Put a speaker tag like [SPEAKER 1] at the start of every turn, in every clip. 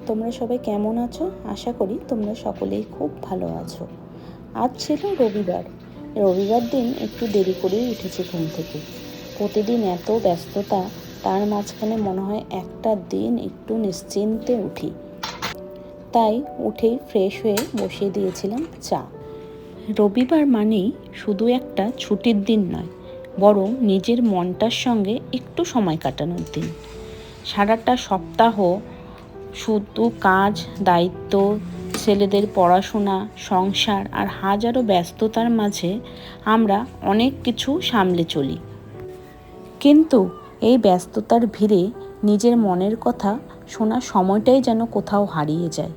[SPEAKER 1] তোমরা সবাই কেমন আছো? আশা করি তোমরা সকলেই খুব ভালো আছো। আজ ছিল রবিবার। রবিবার দিন একটু দেরি করেই উঠেছি ঘুম থেকে। প্রতিদিন এত ব্যস্ততা, তার মাঝখানে মনে হয় একটা দিন একটু নিশ্চিন্তে উঠি। তাই উঠেই ফ্রেশ হয়ে বসিয়ে দিয়েছিলাম চা। রবিবার মানেই শুধু একটা ছুটির দিন নয়, বরং নিজের মনটার সঙ্গে একটু সময় কাটানোর দিন। সারাটা সপ্তাহ শুধু কাজ, দায়িত্ব, ছেলেদের পড়াশোনা, সংসার আর হাজারো ব্যস্ততার মাঝে আমরা অনেক কিছু সামলে চলি। কিন্তু এই ব্যস্ততার ভিড়ে নিজের মনের কথা শোনার সময়টাই যেন কোথাও হারিয়ে যায়।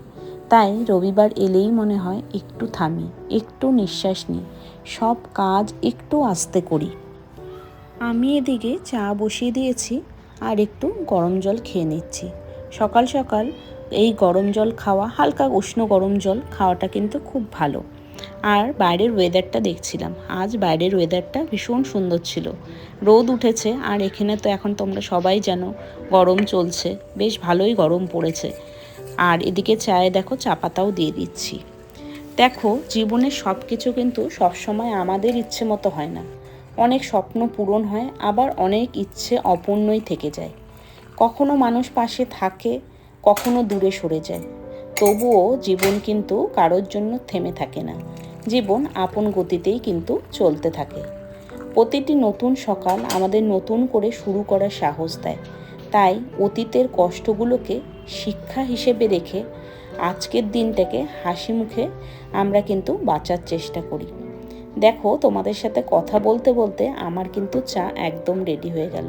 [SPEAKER 1] তাই রবিবার এলেই মনে হয় একটু থামি, একটু নিঃশ্বাস নিই, সব কাজ একটু আস্তে করি। আমি এদিকে চা বসিয়ে দিয়েছি আর একটু গরম জল খেয়ে নিচ্ছি। সকাল সকাল এই গরম জল খাওয়া, হালকা উষ্ণ গরম জল খাওয়াটা কিন্তু খুব ভালো। আর বাইরের ওয়েদারটা দেখছিলাম, আজ বাইরের ওয়েদারটা ভীষণ সুন্দর ছিল। রোদ উঠেছে আর এখানে তো এখন তোমরা সবাই জানো গরম চলছে, বেশ ভালোই গরম পড়েছে। আর এদিকে চায়ে দেখো চা পাতাও দিয়ে দিচ্ছি। দেখো, জীবনের সব কিছু কিন্তু সবসময় আমাদের ইচ্ছে মতো হয় না। অনেক স্বপ্ন পূরণ হয়, আবার অনেক ইচ্ছে অপূর্ণই থেকে যায়। কখনো মানুষ পাশে থাকে, কখনো দূরে সরে যায়। তবুও জীবন কিন্তু কারোর জন্য থেমে থাকে না। জীবন আপন গতিতেই কিন্তু চলতে থাকে। প্রতিটি নতুন সকাল আমাদের নতুন করে শুরু করার সাহস দেয়। তাই অতীতের কষ্টগুলোকে শিক্ষা হিসেবে রেখে আজকের দিনটাকে হাসি মুখে আমরা কিন্তু বাঁচার চেষ্টা করি। দেখো, তোমাদের সাথে কথা বলতে বলতে আমার কিন্তু চা একদম রেডি হয়ে গেল।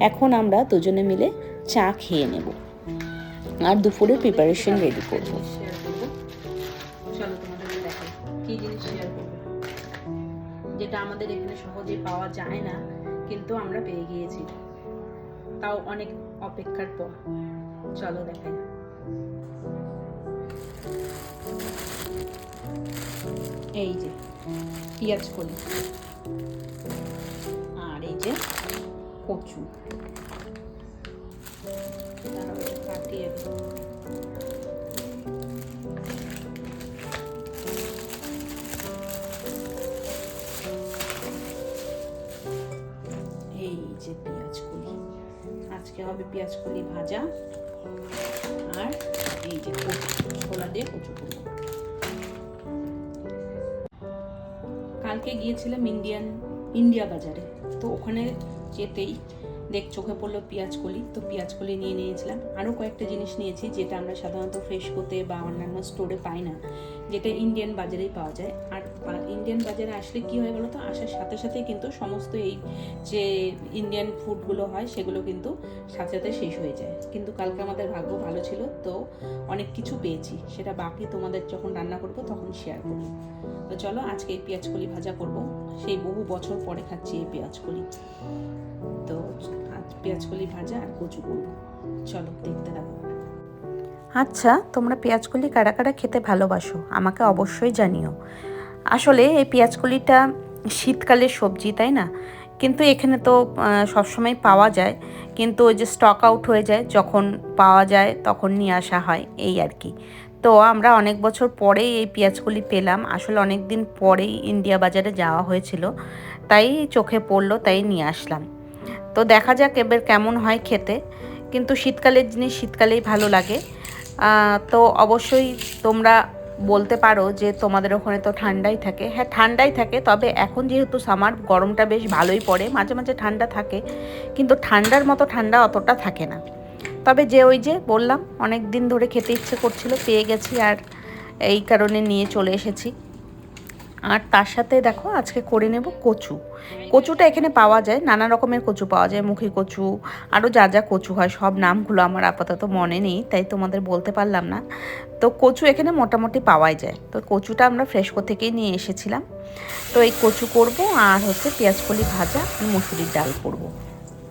[SPEAKER 1] এখন আমরা দুজনে মিলে চা খেয়ে নেব আর দুপুরের প্রিপারেশন রেডি করব। চলো তোমাদের দেখাই কি জিনিস শেয়ার করব, যেটা আমাদের এখানে সহজেই পাওয়া যায় না, কিন্তু আমরা পেয়ে গিয়েছি, তাও অনেক অপেক্ষার পর। চলো দেখাই। এই যে পেঁয়াজ কলি, আর এই যে কচু, কাটিয়ে এই যে পেঁয়াজ কলি, আজকে হবে পেঁয়াজ কলি ভাজা। আর এই যে কচু, ছোলা দিয়ে কচু করবো। কালকে গিয়েছিলাম ইন্ডিয়া বাজারে, তো ওখানে যেতেই চোখে পড়লো পেঁয়াজ কলি, তো পেঁয়াজ কলি নিয়ে নিয়েছিলাম। আরও কয়েকটা জিনিস নিয়েছি যেটা আমরা সাধারণত ফ্রেশকোতে বা অন্যান্য স্টোরে পাই না, যেটা ইন্ডিয়ান বাজারেই পাওয়া যায়। আর ইন্ডিয়ান বাজারে আসলে কি হয়ে গেলো, তো আসার সাথে সাথেই কিন্তু সমস্ত এই যে ইন্ডিয়ান ফুডগুলো হয় সেগুলো কিন্তু সাথে সাথে শেষ হয়ে যায়। কিন্তু কালকে আমাদের ভাগ্য ভালো ছিল, তো অনেক কিছু পেয়েছি, সেটা বাকি তোমাদের যখন রান্না করবো তখন শেয়ার করবো। তো চলো, আজকে এই পেঁয়াজ কলি ভাজা করব। সেই বহু বছর পরে খাচ্ছি এই পেঁয়াজ কলি। তো আজ পেঁয়াজ কলি ভাজা আর কচু করব, চলো দেখতে থাকো। আচ্ছা, তোমরা পেঁয়াজ কলি কারা কারা খেতে ভালোবাসো আমাকে অবশ্যই জানিও। আসলে এই পেঁয়াজ কলিটা শীতকালের সবজি, তাই না? কিন্তু এখানে তো সবসময় পাওয়া যায়, কিন্তু ওই যে স্টক আউট হয়ে যায়, যখন পাওয়া যায় তখন নিয়ে আসা হয়, এই আর কি। তো আমরা অনেক বছর পরেই এই পেঁয়াজকলি পেলাম, আসলে অনেক দিন পরেই ইন্ডিয়া বাজারে যাওয়া হয়েছিল, তাই চোখে পড়লো, তাই নিয়ে আসলাম। তো দেখা যাক এবার কেমন হয় খেতে, কিন্তু শীতকালের জিনিস শীতকালেই ভালো লাগে। তো অবশ্যই তোমরা বলতে পারো যে তোমাদের ওখানে তো ঠান্ডাই থাকে। হ্যাঁ, ঠান্ডাই থাকে, তবে এখন যেহেতু সামার, গরমটা বেশ ভালোই পড়ে, মাঝে মাঝে ঠান্ডা থাকে, কিন্তু ঠান্ডার মতো ঠান্ডা অতটা থাকে না। তবে যে ওই যে বললাম, অনেক দিন ধরে খেতে ইচ্ছে করছিল, পেয়ে গেছি, আর এই কারণে নিয়ে চলে এসেছি। আর তার সাথে দেখো আজকে করে নেব কচু। কচুটা এখানে পাওয়া যায়, নানা রকমের কচু পাওয়া যায়, মুখী কচু, আরও যা যা কচু হয়, সব নামগুলো আমার আপাতত মনে নেই, তাই তোমাদের বলতে পারলাম না। তো কচু এখানে মোটামুটি পাওয়াই যায়, তো কচুটা আমরা ফ্রেশকো থেকেই নিয়ে এসেছিলাম। তো এই কচু করব, আর হচ্ছে পেঁয়াজকলি ভাজা আর মুসুরির ডাল করব।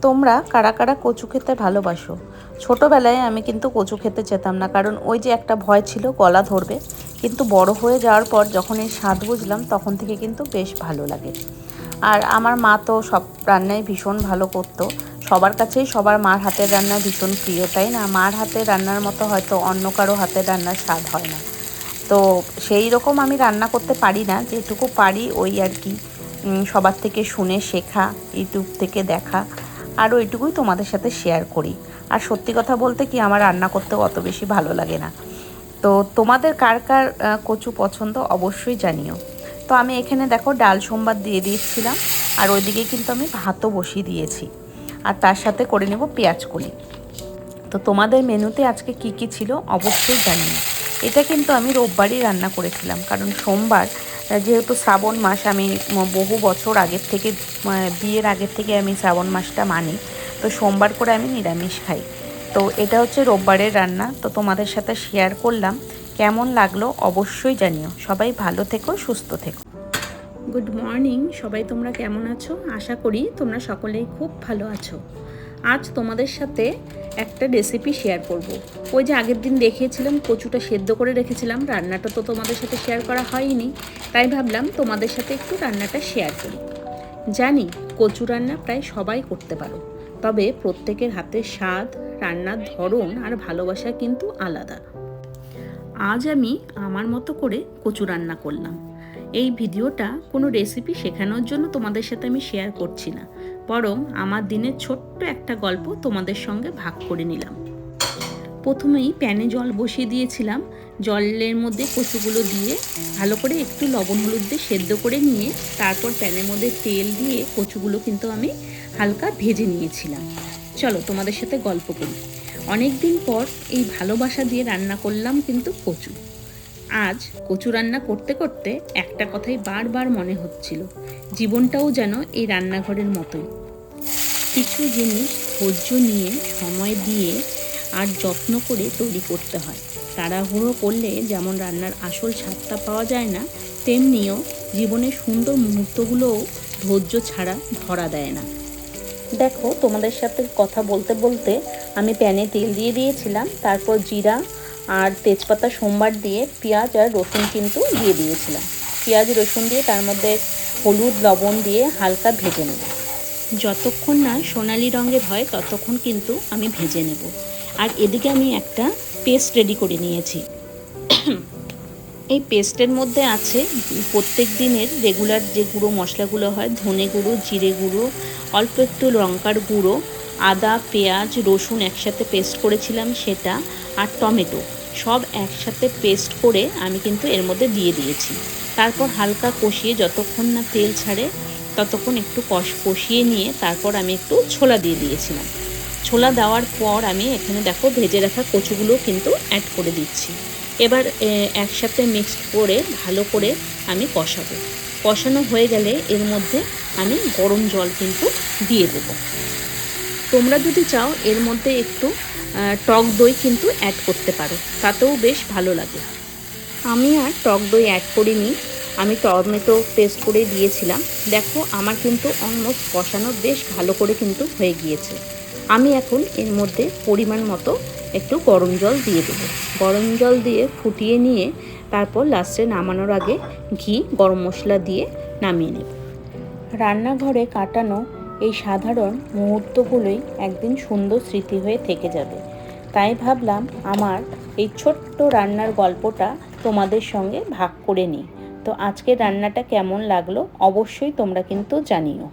[SPEAKER 1] তোমরা কারা কারা কচু খেতে ভালোবাসো? ছোটোবেলায় আমি কিন্তু কচু খেতে চেতাম না, কারণ ওই যে একটা ভয় ছিল গলা ধরবে, কিন্তু বড় হয়ে যাওয়ার পর যখন এই স্বাদ বুঝলাম তখন থেকে কিন্তু বেশ ভালো লাগে। আর আমার মা তো সব রান্নাই ভীষণ ভালো করতো, সবার কাছেই সবার মার হাতের রান্না ভীষণ প্রিয়, তাই না? মার হাতের রান্নার মতো হয়তো অন্য কারো হাতের রান্নার স্বাদ হয় না। তো সেই রকম আমি রান্না করতে পারি না, যেটুকু পারি ওই আর কি সবার থেকে শুনে শেখা, ইউটিউব থেকে দেখা, আর ওইটুকুই তোমাদের সাথে শেয়ার করি। আর সত্যি কথা বলতে কি, আমার রান্না করতেও অত বেশি ভালো লাগে না। তো তোমাদের কার কার কচু পছন্দ অবশ্যই জানিও। তো আমি এখানে দেখো ডাল সম্বার দিয়ে দিয়েছিলাম, আর ওইদিকে কিন্তু আমি ভাতও বসিয়ে দিয়েছি, আর তার সাথে করে নেব পেঁয়াজ কলি। তো তোমাদের মেনুতে আজকে কি কি ছিল অবশ্যই জানিও। এটা কিন্তু আমি রোববারই রান্না করেছিলাম, কারণ সোমবার যেহেতু শ্রাবণ মাস, আমি বহু বছর আগের থেকে, বিয়ের আগের থেকে আমি শ্রাবণ মাসটা মানি, তো সোমবার করে আমি নিরামিষ খাই। তো এটা হচ্ছে রোববারের রান্না, তো তোমাদের সাথে শেয়ার করলাম। কেমন লাগলো অবশ্যই জানিও। সবাই ভালো থেকো, সুস্থ থেকো। গুড মর্নিং সবাই, তোমরা কেমন আছো? আশা করি তোমরা সকলেই খুব ভালো আছো। আজ তোমাদের সাথে একটা রেসিপি শেয়ার করব। ওই যে আগের দিন দেখিয়েছিলাম কচুটা সেদ্ধ করে রেখেছিলাম, রান্নাটা তো তোমাদের সাথে শেয়ার করা হয়নি, তাই ভাবলাম তোমাদের সাথে একটু রান্নাটা শেয়ার করি। জানি কচু রান্না প্রায় সবাই করতে পারো, তবে প্রত্যেকের হাতের স্বাদ, রান্নার ধরন আর ভালোবাসা কিন্তু আলাদা। আজ আমি আমার মতো করে কচু রান্না করলাম। এই ভিডিওটা কোনো রেসিপি শেখানোর জন্য তোমাদের সাথে আমি শেয়ার করছি না, বরং আমার দিনের ছোট্ট একটা গল্প তোমাদের সঙ্গে ভাগ করে নিলাম। প্রথমেই প্যানে জল বসিয়ে দিয়েছিলাম, জলের মধ্যে কচুগুলো দিয়ে ভালো করে একটু লবণ হলুদ দিয়ে সেদ্ধ করে নিয়ে তারপর প্যানের মধ্যে তেল দিয়ে কচুগুলো কিন্তু আমি হালকা ভেজে নিয়েছিলাম। চলো তোমাদের সাথে গল্প করি। অনেক দিন পর এই ভালোবাসা দিয়ে রান্না করলাম কিন্তু কচু। আজ কচু রান্না করতে করতে একটা কথাই বারবার মনে হচ্ছিল, জীবনটাও যেন এই রান্নাঘরের মতোই। কিছু জিনিস ধৈর্য নিয়ে, সময় দিয়ে আর যত্ন করে তৈরি করতে হয়। তাড়াহুড়ো করলে যেমন রান্নার আসল স্বাদটা পাওয়া যায় না, তেমনিও জীবনের সুন্দর মুহূর্তগুলোও ধৈর্য ছাড়া ধরা দেয় না। দেখো, তোমাদের সাথে কথা বলতে বলতে আমি প্যানে তেল দিয়ে দিয়েছিলাম, তারপর জিরা আর তেজপাতা সোমবার দিয়ে পেঁয়াজ আর রসুন কিন্তু দিয়ে দিয়েছিলাম। পেঁয়াজ রসুন দিয়ে তার মধ্যে হলুদ লবণ দিয়ে হালকা ভেজে নেব। যতক্ষণ না সোনালি রঙের হয় ততক্ষণ কিন্তু আমি ভেজে নেব। আর এদিকে আমি একটা পেস্ট রেডি করে নিয়েছি। এই পেস্টের মধ্যে আছে প্রত্যেক দিনের রেগুলার যে গুঁড়ো মশলাগুলো হয়, ধনে গুঁড়ো, জিরে গুঁড়ো, অল্প একটু লঙ্কার গুঁড়ো, আদা পেঁয়াজ রসুন একসাথে পেস্ট করেছিলাম সেটা, আর টমেটো, সব একসাথে পেস্ট করে আমি কিন্তু এর মধ্যে দিয়ে দিয়েছি। তারপর হালকা কষিয়ে যতক্ষণ না তেল ছাড়ে ততক্ষণ একটু কষিয়ে নিয়ে তারপর আমি একটু ছোলা দিয়ে দিয়েছিলাম। ছোলা দেওয়ার পর আমি এখানে দেখো ভেজে রাখা কচুগুলো কিন্তু অ্যাড করে দিচ্ছি। এবার একসাথে মিক্সড করে ভালো করে আমি কষাবো। কষানো হয়ে গেলে এর মধ্যে আমি গরম জল কিন্তু দিয়ে দেবো। তোমরা যদি চাও এর মধ্যে একটু টক দই কিন্তু অ্যাড করতে পারো, তাতেও বেশ ভালো লাগে। আমি আর টক দই অ্যাড করিনি, আমি টমেটো পেস্ট করে দিয়েছিলাম। দেখো আমার কিন্তু অলমোস্ট কষানো বেশ ভালো করে কিন্তু হয়ে গিয়েছে। আমি এখন এর মধ্যে পরিমাণ মতো একটু গরম জল দিয়ে দেবো। গরম জল দিয়ে ফুটিয়ে নিয়ে তারপর লাস্টে নামানোর আগে ঘি গরম মশলা দিয়ে নামিয়ে নেব। রান্নাঘরে কাটানো এই সাধারণ মুহূর্তগুলোই একদিন সুন্দর স্মৃতি হয়ে থেকে যাবে। তাই ভাবলাম আমার এই ছোট্ট রান্নার গল্পটা তোমাদের সঙ্গে ভাগ করে নিই। তো আজকের রান্নাটা কেমন লাগলো অবশ্যই তোমরা কিন্তু জানিও।